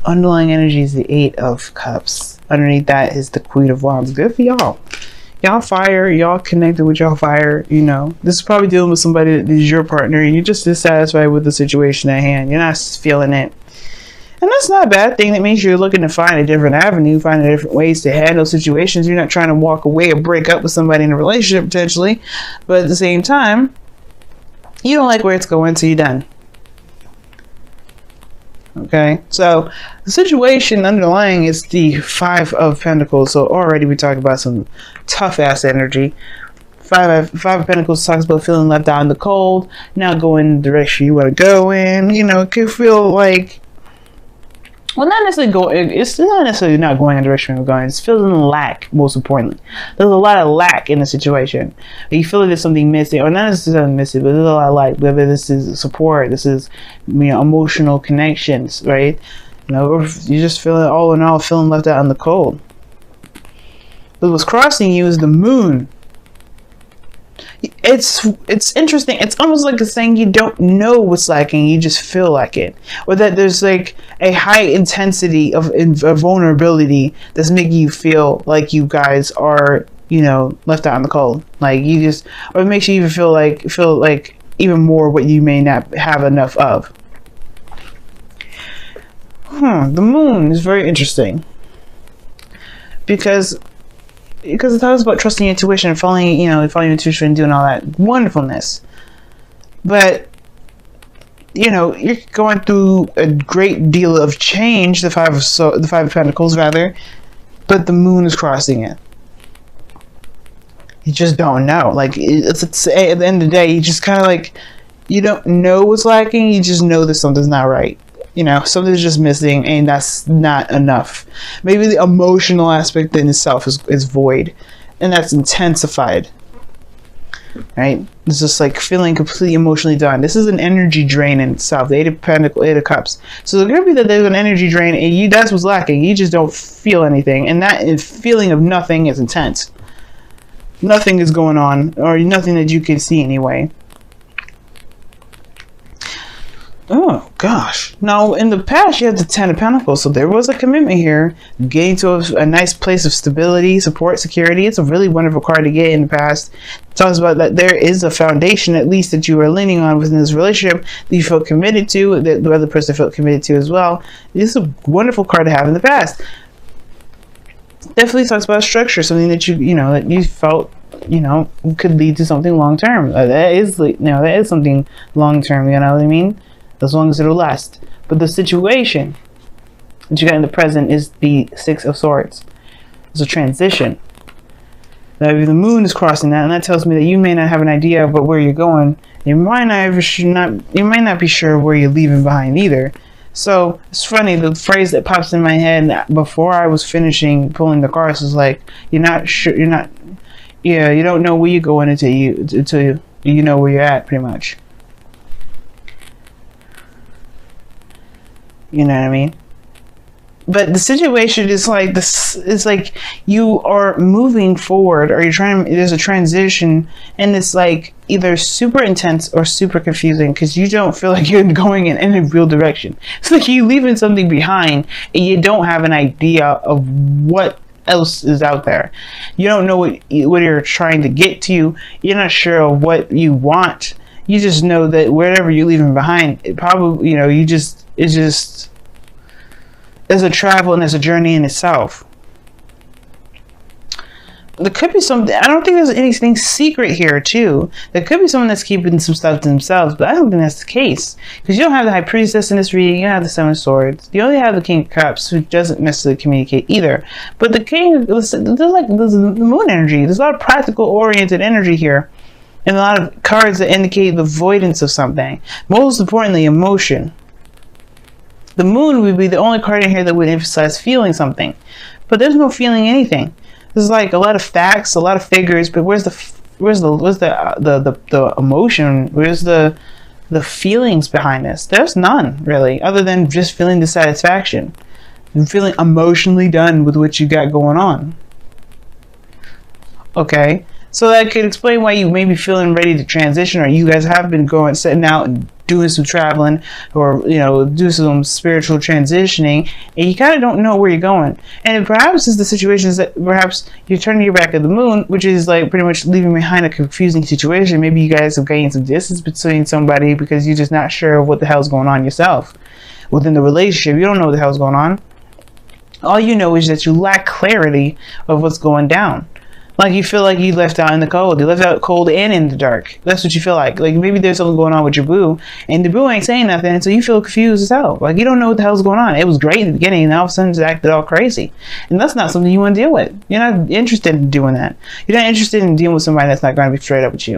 underlying energy is the Eight of Cups. Underneath that is the Queen of Wands. Good for y'all. Y'all fire. Y'all connected with y'all fire. You know, this is probably dealing with somebody that is your partner and you're just dissatisfied with the situation at hand. You're not feeling it. And that's not a bad thing. That means you're looking to find a different avenue, find different ways to handle situations. You're not trying to walk away or break up with somebody in a relationship potentially. But at the same time, you don't like where it's going, so you're done. Okay, so the situation underlying is the Five of Pentacles. So already we talked about some tough ass energy. Five of Pentacles talks about feeling left out in the cold, not going in the direction you want to go in. You know, it can feel like, well, not necessarily going. It's not necessarily not going in the direction you're going. It's feeling lack. Most importantly, there's a lot of lack in the situation. You feel like there's something missing, or not necessarily missing, but there's a lot of lack. Whether this is support, this is, you know, emotional connections, right? You know, or you're just feeling, all in all, feeling left out in the cold. But what's crossing you is the moon. It's interesting. It's almost like it's saying you don't know what's lacking, you just feel like it, or that there's like a high intensity of vulnerability that's making you feel like you guys are, you know, left out in the cold. Like you just, or it makes you even feel like even more what you may not have enough of. The moon is very interesting because it talks about trusting your intuition and following your intuition and doing all that wonderfulness. But, you know, you're going through a great deal of change, the Five of Pentacles rather, but the moon is crossing it. You just don't know. Like, it's at the end of the day, you just kind of like, you don't know what's lacking, you just know that something's not right. You know, something's just missing, and that's not enough. Maybe the emotional aspect in itself is void, and that's intensified. Right? It's just like feeling completely emotionally done. This is an energy drain in itself. The Eight of Pentacles, Eight of Cups. So it could be that there's an energy drain, and that's what's lacking. You just don't feel anything, and that feeling of nothing is intense. Nothing is going on, or nothing that you can see anyway. Oh gosh. Now in the past you had the Ten of Pentacles, so there was a commitment here, getting to a nice place of stability, support, security. It's a really wonderful card to get in the past. It talks about that there is a foundation at least that you are leaning on within this relationship that you felt committed to, that the other person felt committed to as well. This is a wonderful card to have in the past. Definitely talks about structure, something that that you felt could lead to something long term. That is something long term. You know what I mean? As long as it'll last. But the situation that you got in the present is the Six of Swords. It's a transition. Now, the moon is crossing that, and that tells me that you may not have an idea about where you're going. You might not be sure where you're leaving behind either. So it's funny, the phrase that pops in my head before I was finishing pulling the cards is like, you don't know where you're going until you know where you're at, pretty much. You know what I mean? But the situation is like this. It's like you are moving forward, or there's a transition, and it's like either super intense or super confusing because you don't feel like you're going in any real direction. It's like you're leaving something behind, and you don't have an idea of what else is out there. You don't know what you're trying to get to. You're not sure of what you want. You just know that wherever you're leaving behind, it probably, it's just a travel and it's a journey in itself. There could be something, I don't think there's anything secret here too. There could be someone that's keeping some stuff to themselves, but I don't think that's the case. Because you don't have the High Priestess in this reading, you don't have the Seven of Swords. You only have the King of Cups, who doesn't necessarily communicate either. But the King, there's the moon energy. There's a lot of practical oriented energy here. And a lot of cards that indicate the avoidance of something. Most importantly, emotion. The moon would be the only card in here that would emphasize feeling something. But there's no feeling anything. There's like a lot of facts, a lot of figures, but where's the emotion? Where's the feelings behind this? There's none, really, other than just feeling dissatisfaction. And feeling emotionally done with what you got going on. Okay? So that could explain why you may be feeling ready to transition, or you guys have been setting out and doing some traveling, or do some spiritual transitioning, and you kind of don't know where you're going. And perhaps it's the situations that perhaps you're turning your back at the moon, which is like pretty much leaving behind a confusing situation. Maybe you guys have gained some distance between somebody because you're just not sure of what the hell's going on yourself within the relationship. You don't know what the hell's going on. All you know is that you lack clarity of what's going down. Like you feel like you left out in the cold. You left out cold and in the dark. That's what you feel like. Like maybe there's something going on with your boo, and the boo ain't saying nothing, so you feel confused as hell. Like you don't know what the hell's going on. It was great in the beginning, and all of a sudden it's acted all crazy. And that's not something you want to deal with. You're not interested in doing that. You're not interested in dealing with somebody that's not going to be straight up with you.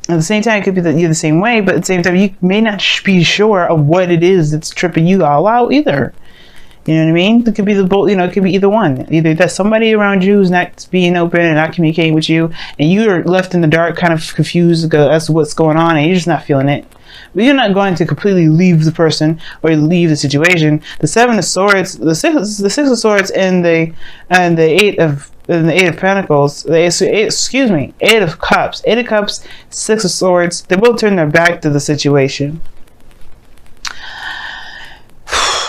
At the same time, it could be that you're the same way, but at the same time, you may not be sure of what it is that's tripping you all out either. You know what I mean? It could be the both. It could be either one. Either that's somebody around you who's not being open and not communicating with you, and you're left in the dark, kind of confused as to what's going on, and you're just not feeling it. But you're not going to completely leave the person or leave the situation. The Seven of Swords, the Six of Swords, and the Eight of Pentacles. Eight of Cups. Eight of Cups, Six of Swords. They both turn their back to the situation.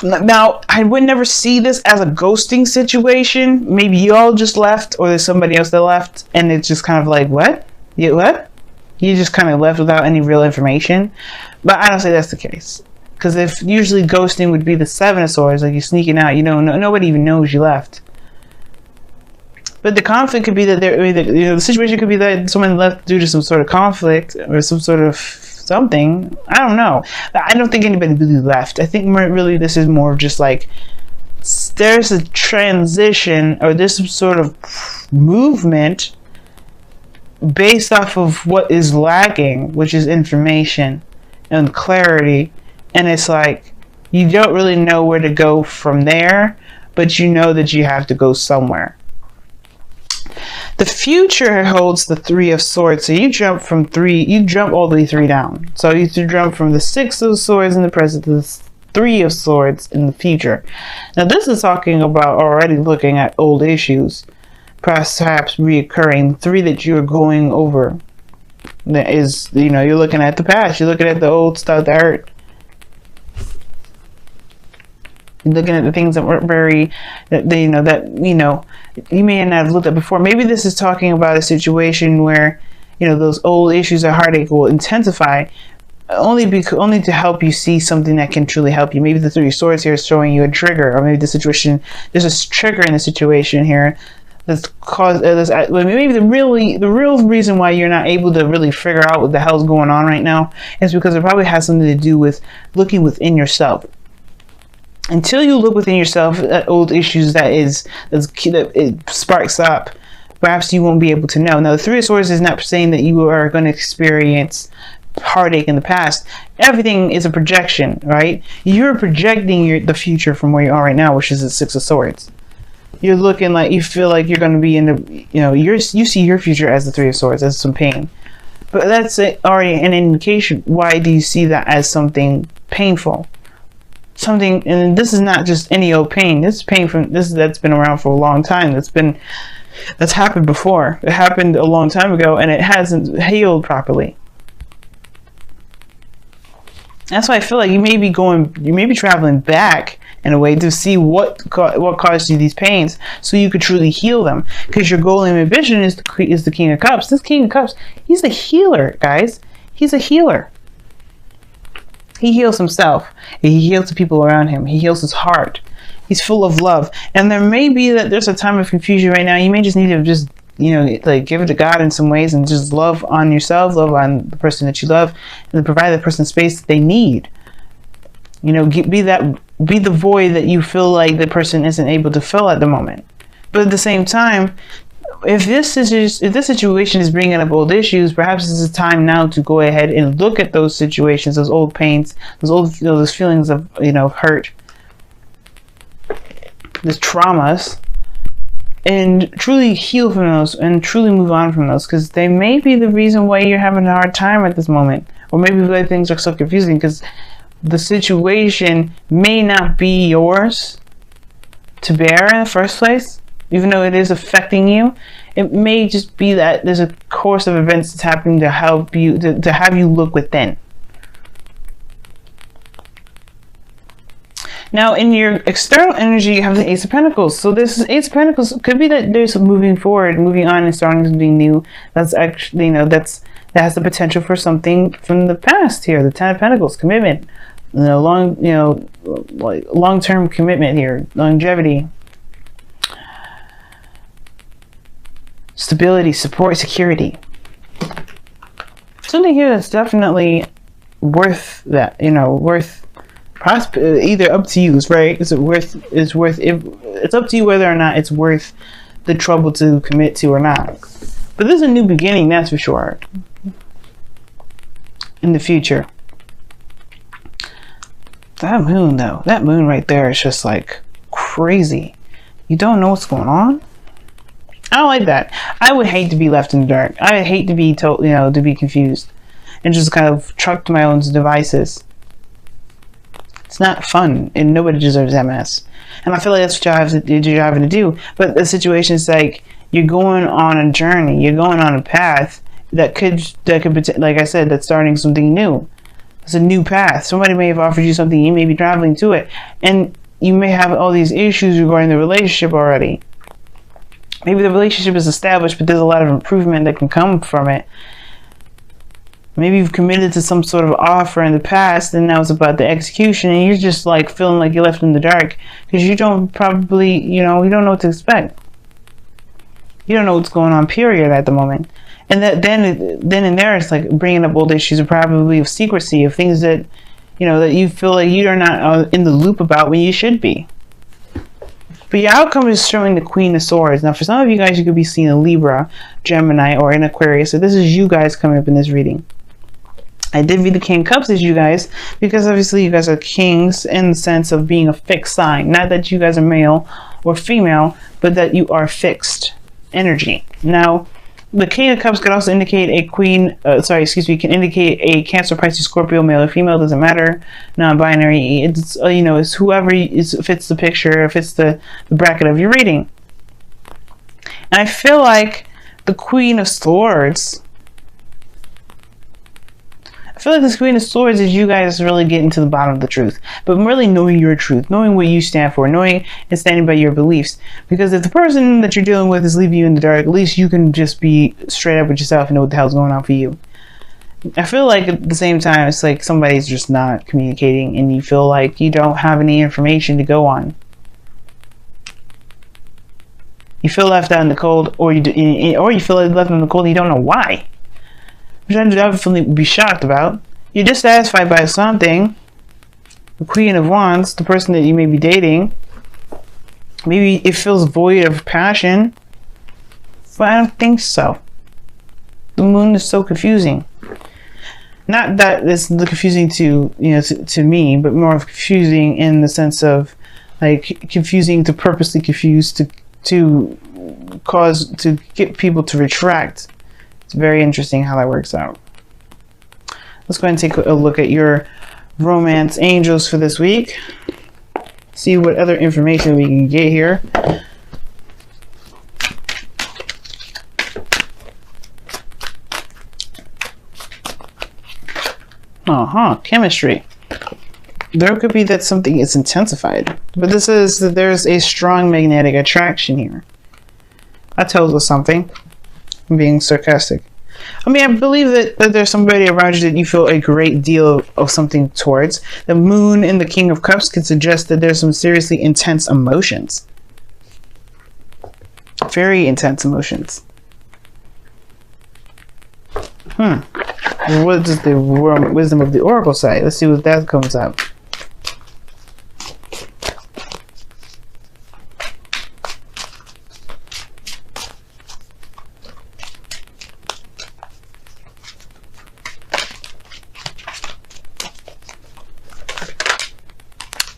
Now, I would never see this as a ghosting situation. Maybe you all just left, or there's somebody else that left, and it's just kind of like, what? What? You just kind of left without any real information. But I don't say that's the case. Because if usually ghosting would be the Seven of Swords, like you're sneaking out, nobody even knows you left. But the conflict could be that the situation could be that someone left due to some sort of conflict or some sort of something. I don't know. I don't think anybody really left. I think really this is more of just like there's a transition, or there's some sort of movement based off of what is lacking, which is information and clarity. And it's like you don't really know where to go from there, but you know that you have to go somewhere. The future holds the Three of Swords. So you jump all the way 3 down. So you jump from the Six of Swords in the present to the Three of Swords in the future. Now this is talking about already looking at old issues, perhaps reoccurring. 3 that you're going over. That is, you're looking at the past. You're looking at the old stuff that hurt. Looking at the things that weren't you may not have looked at before. Maybe this is talking about a situation where those old issues of heartache will intensify only to help you see something that can truly help you. Maybe the Three of Swords here is showing you a trigger, or maybe there's a trigger in the situation here that's caused maybe the real reason why you're not able to really figure out what the hell's going on right now is because it probably has something to do with looking within yourself. Until you look within yourself at old issues that it sparks up, perhaps you won't be able to know. Now, the Three of Swords is not saying that you are going to experience heartache in the past. Everything is a projection, right? You're projecting the future from where you are right now, which is the Six of Swords. You're looking like you feel like you're going to be in the, you see your future as the Three of Swords, as some pain. But that's already an indication. Why do you see that as something painful? Something, and this is not just any old pain. This is pain that's been around for a long time. That's happened before. It happened a long time ago, and it hasn't healed properly. That's why I feel like you may be traveling back in a way to see what caused you these pains, so you could truly heal them. Because your goal and ambition is the King of Cups. This King of Cups, he's a healer, guys. He's a healer. He heals himself. He heals the people around him. He heals his heart. He's full of love. And there may be that there's a time of confusion right now. You may just need to just, give it to God in some ways and just love on yourself, love on the person that you love, and provide that person space that they need. Be the void that you feel like the person isn't able to fill at the moment. But at the same time, if this situation is bringing up old issues, perhaps this is time now to go ahead and look at those situations, those old pains, those feelings of hurt, those traumas, and truly heal from those and truly move on from those, because they may be the reason why you're having a hard time at this moment, or maybe why things are so confusing, because the situation may not be yours to bear in the first place. Even though it is affecting you, it may just be that there's a course of events that's happening to help you, to have you look within. Now, in your external energy, you have the Ace of Pentacles. So this is Ace of Pentacles. Could be that there's moving forward, moving on, and starting something new. That's actually, that has the potential for something from the past here. The Ten of Pentacles, commitment. Like long-term commitment here, longevity, stability, support, security. Something here that's definitely worth that, worth either up to you, right? It's up to you whether or not it's worth the trouble to commit to or not. But this is a new beginning, that's for sure. In the future. That moon though, that moon right there is just like crazy. You don't know what's going on. I don't like that. I would hate to be left in the dark. I would hate to be told, to be confused and just kind of trucked to my own devices. It's not fun, and nobody deserves that mess. And I feel like that's what you're having to do. But the situation is like you're going on a journey, you're going on a path that could, like I said, that's starting something new. It's a new path. Somebody may have offered you something, you may be traveling to it, and you may have all these issues regarding the relationship already. Maybe the relationship is established, but there's a lot of improvement that can come from it. Maybe you've committed to some sort of offer in the past, and now it's about the execution, and you're just like feeling like you're left in the dark because you don't probably, you don't know what to expect. You don't know what's going on, period, at the moment. And that then and there, it's like bringing up old issues of probably of secrecy, of things that, that you feel like you are not in the loop about when you should be. But your outcome is showing the Queen of Swords. Now, for some of you guys, you could be seeing a Libra, Gemini, or an Aquarius. So this is you guys coming up in this reading. I did read the King of Cups as you guys, because obviously you guys are kings in the sense of being a fixed sign. Not that you guys are male or female, but that you are fixed energy. Now, the King of Cups could also indicate a Queen, can indicate a Cancer, Pisces, Scorpio, male or female, doesn't matter, non-binary. It's, it's whoever fits the picture, fits the bracket of your reading. And I feel like the Queen of Swords, this Queen of Swords is you guys really getting to the bottom of the truth, but really knowing your truth, knowing what you stand for, knowing and standing by your beliefs. Because if the person that you're dealing with is leaving you in the dark, at least you can just be straight up with yourself and know what the hell's going on for you. I feel like at the same time, it's like somebody's just not communicating, and you feel like you don't have any information to go on. You feel left out in the cold, or you feel like left in the cold and you don't know why. Which I definitely would be shocked about. You're dissatisfied by something. The Queen of Wands, the person that you may be dating. Maybe it feels void of passion. But I don't think so. The moon is so confusing. Not that it's confusing to me, but more of confusing in the sense of like confusing to purposely confuse to get people to retract. It's very interesting how that works out. Let's go ahead and take a look at your romance angels for this week. See what other information we can get here. Chemistry. There could be that something is intensified, but this is that there's a strong magnetic attraction here. That tells us something. I'm being sarcastic. I mean, I believe that there's somebody around you that you feel a great deal of something towards. The moon and the King of Cups could suggest that there's some seriously intense emotions. Very intense emotions. What does the wisdom of the Oracle say? Let's see what that comes up.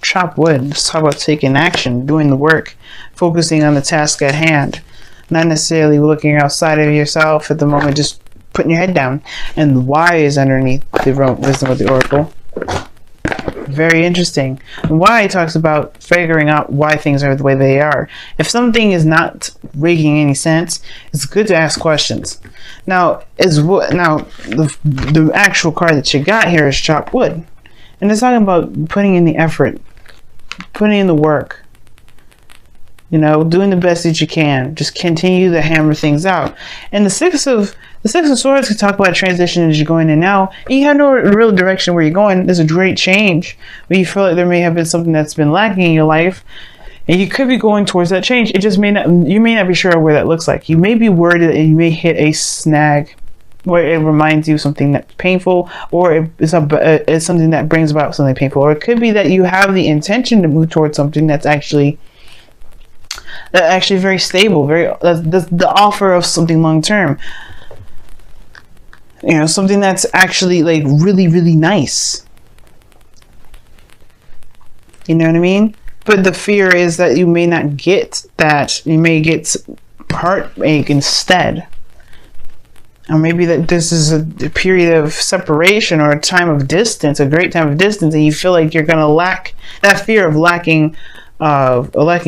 Chop wood. Let's talk about taking action, doing the work, focusing on the task at hand, not necessarily looking outside of yourself at the moment, just putting your head down. And the why is underneath the wisdom of the Oracle. Very interesting. And why talks about figuring out why things are the way they are. If something is not making any sense, it's good to ask questions. Now, the actual card that you got here is chop wood, and it's talking about putting in the effort. putting in the work. You know, doing the best that you can. Just continue to hammer things out. And the Six of Swords can talk about transition as you're going in now. And you have no real direction where you're going. There's a great change, but you feel like there may have been something that's been lacking in your life, and you could be going towards that change. It just may not. You may not be sure where that looks like. You may be worried that you may hit a snag where it reminds you of something that's painful, or it's something that brings about something painful, or it could be that you have the intention to move towards something that's actually very stable, the offer of something long term. You know, something that's actually like really, really nice. You know what I mean? But the fear is that you may not get that. You may get heartache instead. Or maybe that this is a period of separation or a time of distance, a great time of distance, and you feel like you're going to lack that fear of lacking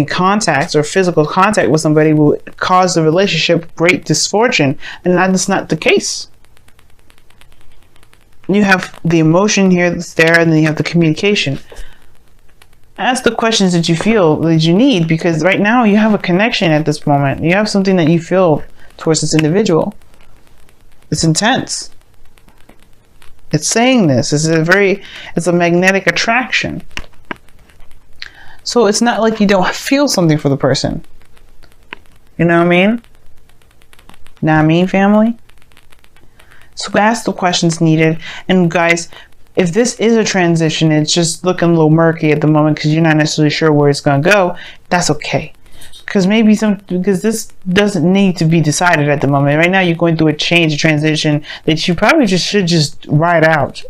contacts or physical contact with somebody will cause the relationship great misfortune, and that's not the case. You have the emotion here that's there, and then you have the communication. Ask the questions that you feel that you need, because right now you have a connection at this moment. You have something that you feel towards this individual. It's intense. It's saying this. It's a magnetic attraction. So it's not like you don't feel something for the person. You know what I mean? Know what I mean, family? So ask the questions needed. And guys, if this is a transition, it's just looking a little murky at the moment because you're not necessarily sure where it's going to go, that's okay. Because this doesn't need to be decided at the moment. Right now you're going through a transition that you probably should ride out.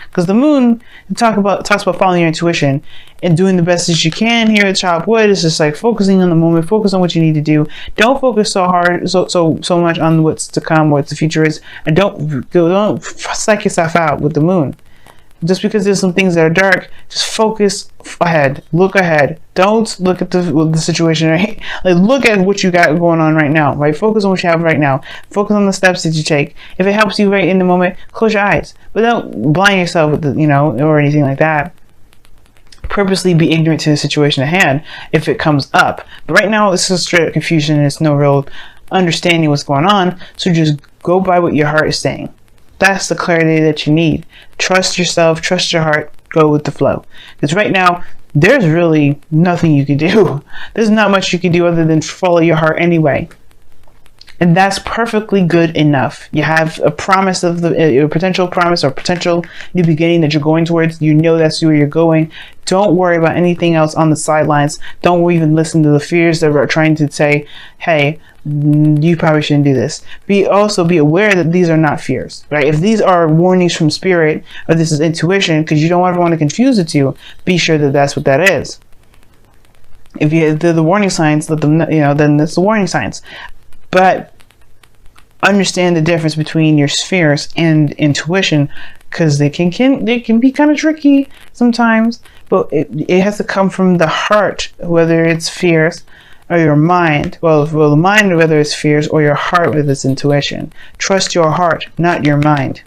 Because the moon talks about following your intuition and doing the best that you can here at Childhood. It's just like focusing on the moment, focus on what you need to do. Don't focus so hard, so much on what's to come, what the future is, and don't psych yourself out with the moon. Just because there's some things that are dark, just focus ahead, look ahead. Don't look at the situation, right? Like, look at what you got going on right now, right? Focus on what you have right now. Focus on the steps that you take. If it helps you right in the moment, close your eyes. But don't blind yourself with or anything like that. Purposely be ignorant to the situation at hand if it comes up. But right now, it's just straight up confusion and it's no real understanding what's going on. So just go by what your heart is saying. That's the clarity that you need. Trust yourself, trust your heart, go with the flow. Because right now, there's really nothing you can do. There's not much you can do other than follow your heart anyway. And that's perfectly good enough. You have a promise of a potential promise or potential new beginning that you're going towards. You know that's where you're going. Don't worry about anything else on the sidelines. Don't even listen to the fears that are trying to say, hey, you probably shouldn't do this. Also be aware that these are not fears, right? If these are warnings from spirit or this is intuition, because you don't ever want to confuse the two, be sure that that's what that is. If they're the warning signs, let them know, then it's the warning signs. But understand the difference between your spheres and intuition, because they can be kind of tricky sometimes, but it has to come from the heart, whether it's fears or your mind. Well, the mind, whether it's fears, or your heart, whether it's intuition. Trust your heart, not your mind.